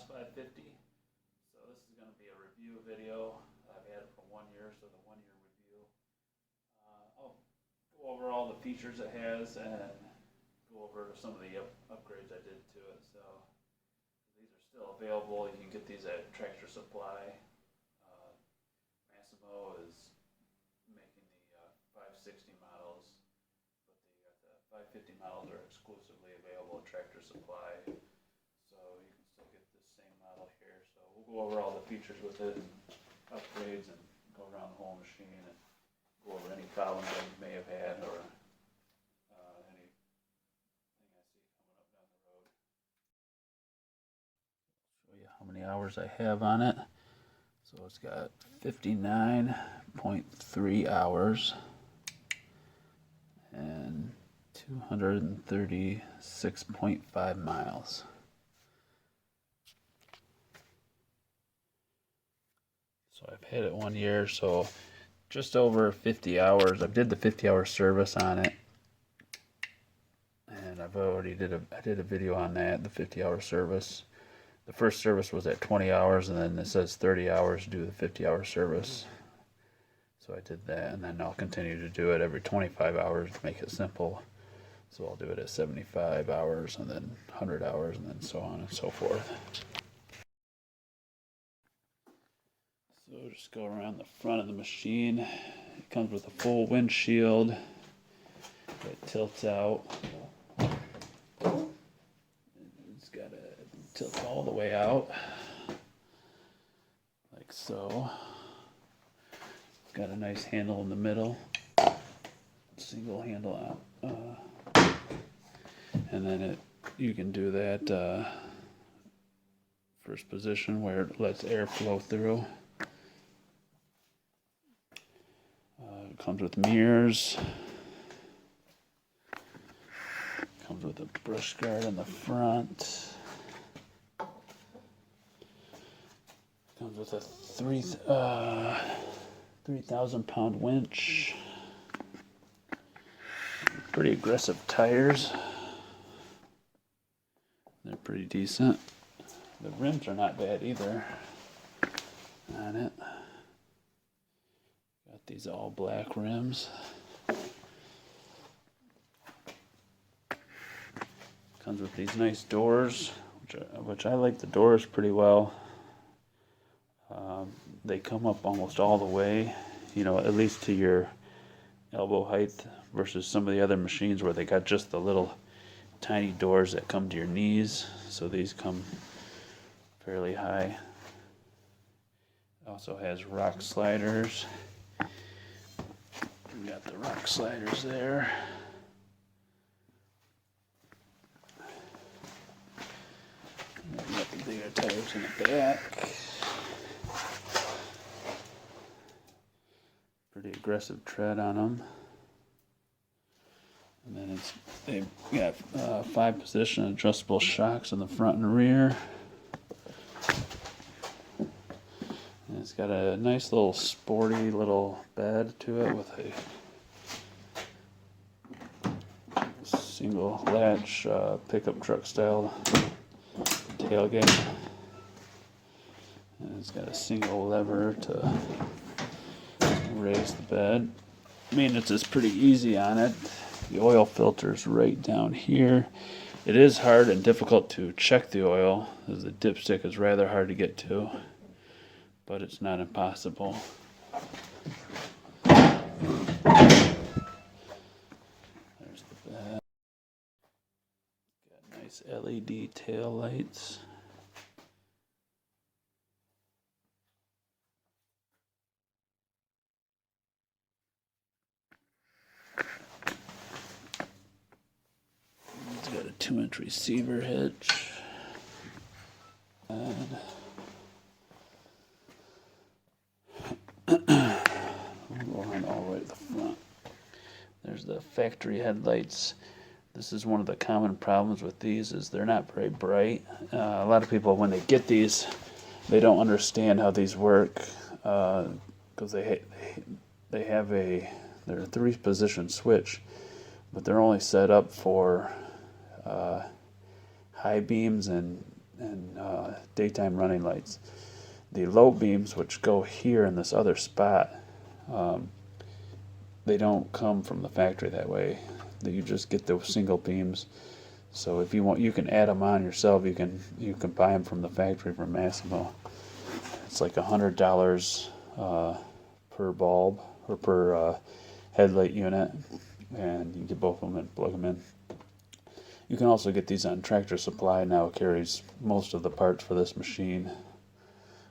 Boss 550. So this is going to be a review video. I've had it for 1 year, so the 1 year review. I'll go over all the features it has and go over some of the upgrades I did to it. So these are still available. You can get these at Tractor Supply. Massimo is making the 560 models, but the 550 models are exclusively available at Tractor Supply. So you can still get this same model here. So we'll go over all the features with it and upgrades and go around the whole machine and go over any problems that you may have had or anything I see coming up down the road. Show you how many hours I have on it. So it's got 59.3 hours and 236.5 miles. So I've had it 1 year, so just over 50 hours. I did the 50-hour service on it, and I did a video on that, the 50-hour service. The first service was at 20 hours, and then it says 30 hours to do the 50-hour service. So I did that, and then I'll continue to do it every 25 hours to make it simple. So I'll do it at 75 hours, and then 100 hours, and then so on and so forth. So just go around the front of the machine. It comes with a full windshield. It tilts out. It's got a tilt all the way out, like so. It's got a nice handle in the middle, single handle out, and then you can do that first position where it lets air flow through. It comes with mirrors. Comes with a brush guard in the front. Comes with a 3,000-pound winch. Pretty aggressive tires. They're pretty decent. The rims are not bad either on it. Got these all black rims. Comes with these nice doors, which I like the doors pretty well. They come up almost all the way, you know, at least to your elbow height, versus some of the other machines where they got just the little tiny doors that come to your knees. So these come fairly high. It also has rock sliders. We got the rock sliders there. We got the bigger tires in the back. Pretty aggressive tread on them. And then they've got 5-position adjustable shocks in the front and rear. And it's got a nice little sporty little bed to it with a single latch pickup truck style tailgate. And it's got a single lever to raise the bed. Maintenance is pretty easy on it. The oil filter's right down here. It is hard and difficult to check the oil, as the dipstick is rather hard to get to, but it's not impossible. There's the bed. Got nice LED tail lights. Got a 2-inch receiver hitch, and we'll go around all the way to the front. There's the factory headlights. This is one of the common problems with these, is they're not very bright. A lot of people, when they get these, they don't understand how these work, because they're a 3-position switch, but they're only set up for high beams and and daytime running lights. The low beams, which go here in this other spot, they don't come from the factory that way. You just get the single beams. So if you want, you can add them on yourself. You can buy them from the factory from Massimo. It's like $100 per bulb or per headlight unit, and you get both of them and plug them in. You can also get these on Tractor Supply. Now it carries most of the parts for this machine,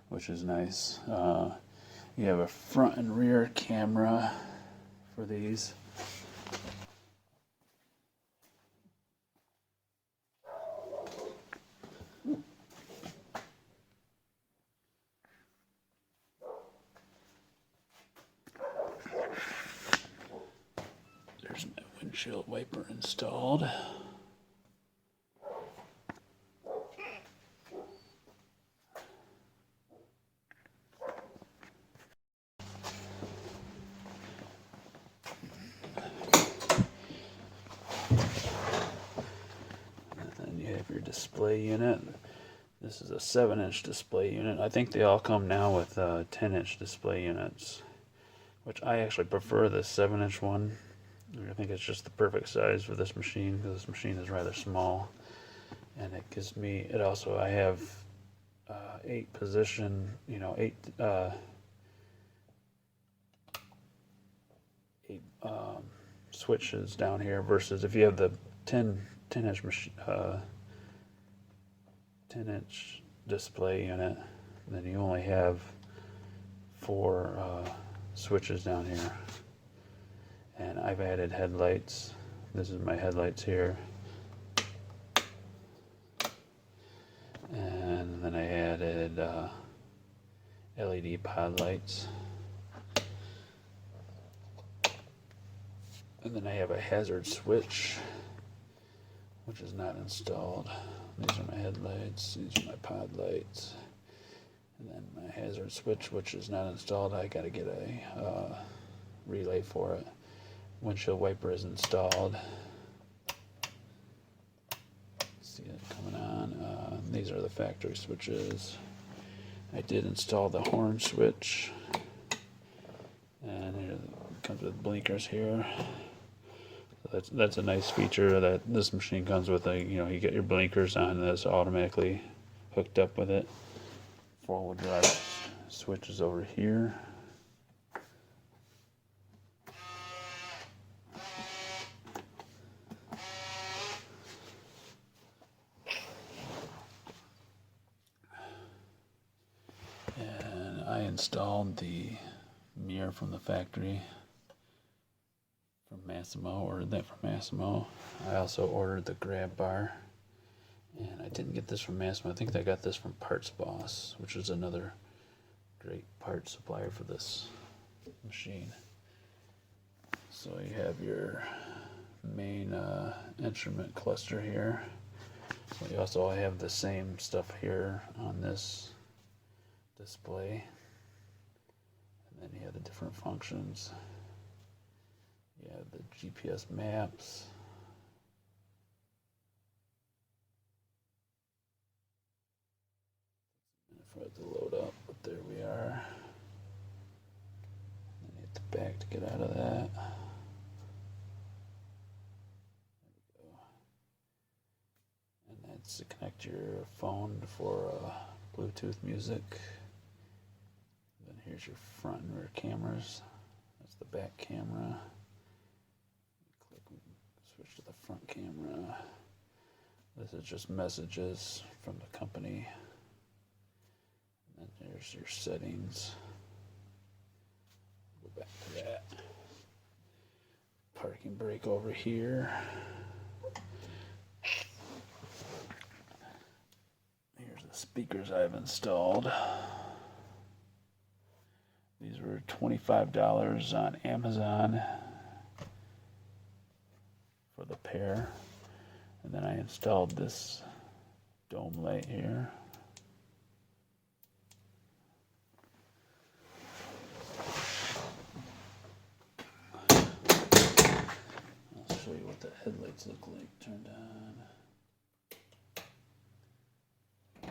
which is nice. You have a front and rear camera for these. There's my windshield wiper installed. Your display unit. This is a 7-inch display unit. I think they all come now with 10-inch display units, which I actually prefer this 7-inch one. I think it's just the perfect size for this machine because this machine is rather small, and it gives me. It also I have 8 position, 8 switches down here versus if you have the 10-inch machine. 10-inch display unit, then you only have 4 switches down here. And I've added headlights. This is my headlights here. And then I added LED pod lights. And then I have a hazard switch, which is not installed. These are my headlights, these are my pod lights, and then my hazard switch, which is not installed. I got to get a relay for it. Windshield wiper is installed. See it coming on. These are the factory switches. I did install the horn switch, and it comes with blinkers here. That's a nice feature that this machine comes with. You get your blinkers on, and that's automatically hooked up with it. 4-wheel drive switch is over here. And I installed the mirror from the factory. From Massimo, ordered that from Massimo. I also ordered the grab bar, and I didn't get this from Massimo. I think I got this from Parts Boss, which is another great parts supplier for this machine. So you have your main instrument cluster here. So you also have the same stuff here on this display, and then you have the different functions. You have the GPS maps. For it to load up, but there we are. Then hit the back to get out of that. There we go. And that's to connect your phone for Bluetooth music. Then here's your front and rear cameras. That's the back camera. Switch to the front camera. This is just messages from the company. And then there's your settings. Go back to that. Parking brake over here. Here's the speakers I've installed. These were $25 on Amazon for the pair. And then I installed this dome light here. I'll show you what the headlights look like turned on.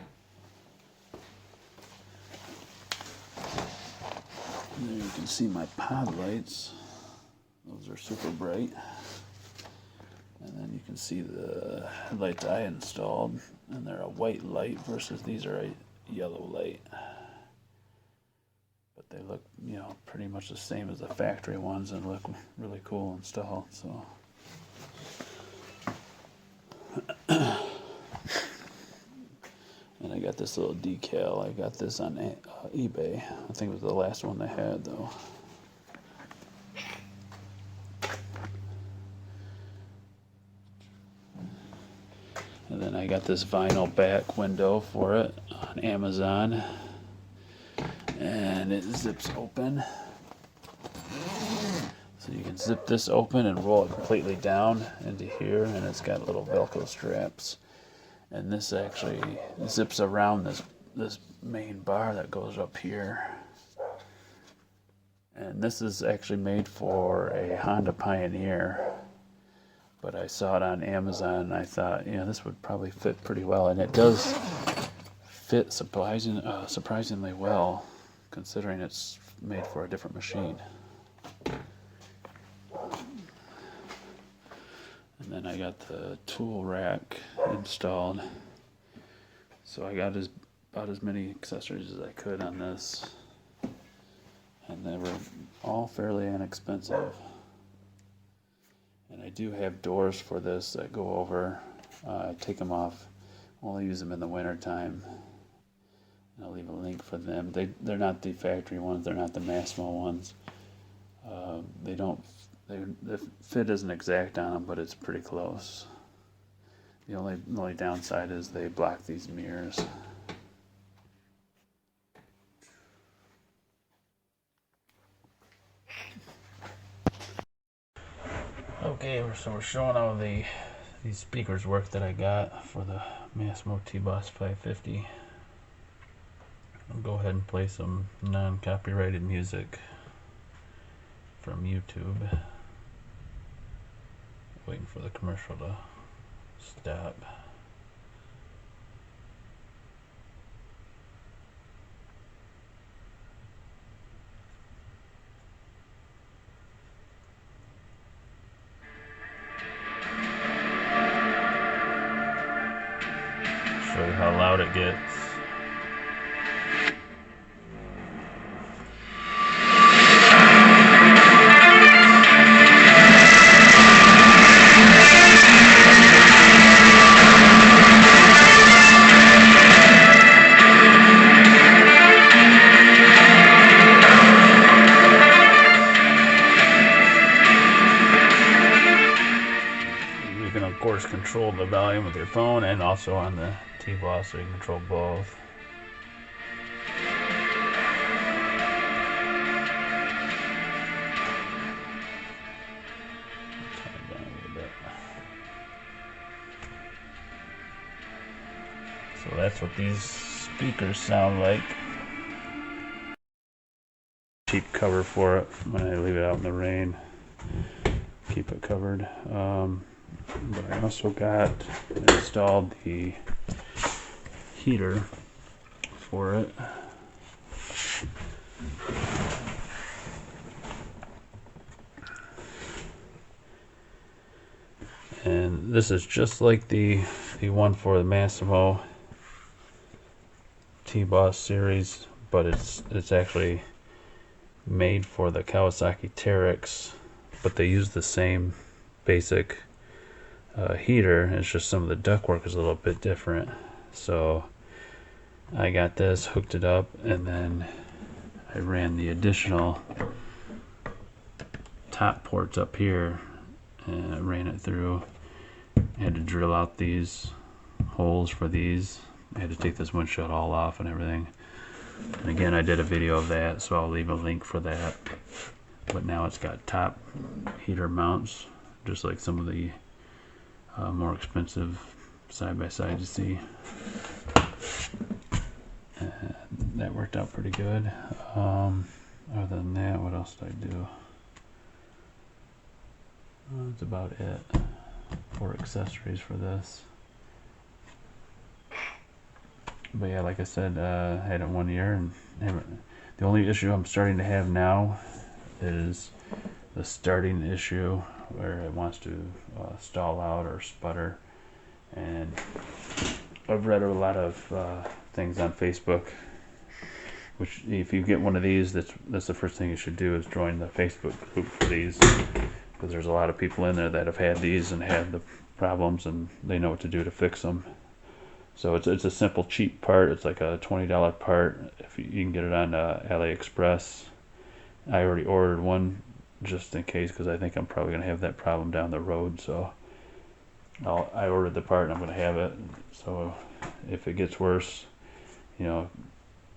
can see my pod lights. Those are super bright. And then you can see the headlights I installed, and they're a white light versus these are a yellow light. But they look, you know, pretty much the same as the factory ones and look really cool installed. So. And I got this little decal. I got this on eBay. I think it was the last one they had, though. And then I got this vinyl back window for it on Amazon. And it zips open. So you can zip this open and roll it completely down into here, and it's got little Velcro straps. And this actually zips around this main bar that goes up here. And this is actually made for a Honda Pioneer. But I saw it on Amazon and I thought, you know, this would probably fit pretty well. And it does fit surprisingly well, considering it's made for a different machine. And then I got the tool rack installed. So I got about as many accessories as I could on this. And they were all fairly inexpensive. And I do have doors for this that go over. I take them off, only use them in the winter time. And I'll leave a link for them. They're not the factory ones, they're not the Massimo ones. The fit isn't exact on them, but it's pretty close. The only downside is they block these mirrors. Okay, so we're showing how these speakers work that I got for the Massimo T Boss 550. I'll go ahead and play some non-copyrighted music from YouTube. Waiting for the commercial to stop. Show you how loud it gets. You can of course control the volume with your phone and also on the T Boss, so you can control both. Turn it down a little bit. So that's what these speakers sound like. Cheap cover for it when I leave it out in the rain. Keep it covered. But I also got installed the heater for it. And this is just like the one for the Massimo T Boss series, but it's actually made for the Kawasaki Teryx, but they use the same basic heater. It's just some of the ductwork is a little bit different. So I got this, hooked it up, and then I ran the additional top ports up here and I ran it through. I had to drill out these holes for these. I had to take this windshield all off and everything. And again, I did a video of that, so I'll leave a link for that. But now it's got top heater mounts, just like some of the more expensive side-by-side you see. That worked out pretty good. Other than that, what else did I do? That's about it for accessories for this. But yeah, like I said, I had it 1 year and The only issue I'm starting to have now is the starting issue where it wants to stall out or sputter. And I've read a lot of things on Facebook, which if you get one of these, that's the first thing you should do is join the Facebook group for these, because there's a lot of people in there that have had these and had the problems, and they know what to do to fix them. So it's a simple, cheap part. It's like a $20 part. If you can get it on AliExpress. I already ordered one just in case, because I think I'm probably going to have that problem down the road. So I ordered the part and I'm going to have it. So if it gets worse, you know,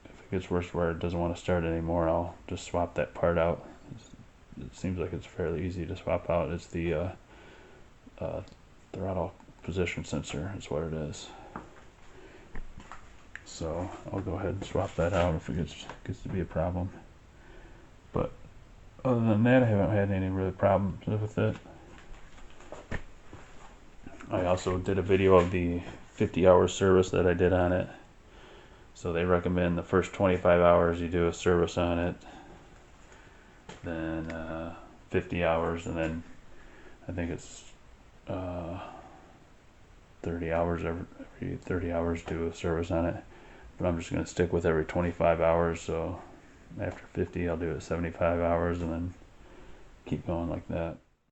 if it gets worse where it doesn't want to start anymore, I'll just swap that part out. It seems like it's fairly easy to swap out. It's the throttle position sensor is what it is. So I'll go ahead and swap that out if it gets to be a problem. But other than that, I haven't had any really problems with it. I also did a video of the 50-hour service that I did on it. So they recommend the first 25 hours you do a service on it, then 50 hours, and then I think it's 30 hours, every 30 hours do a service on it. But I'm just going to stick with every 25 hours, so after 50 I'll do it 75 hours and then keep going like that.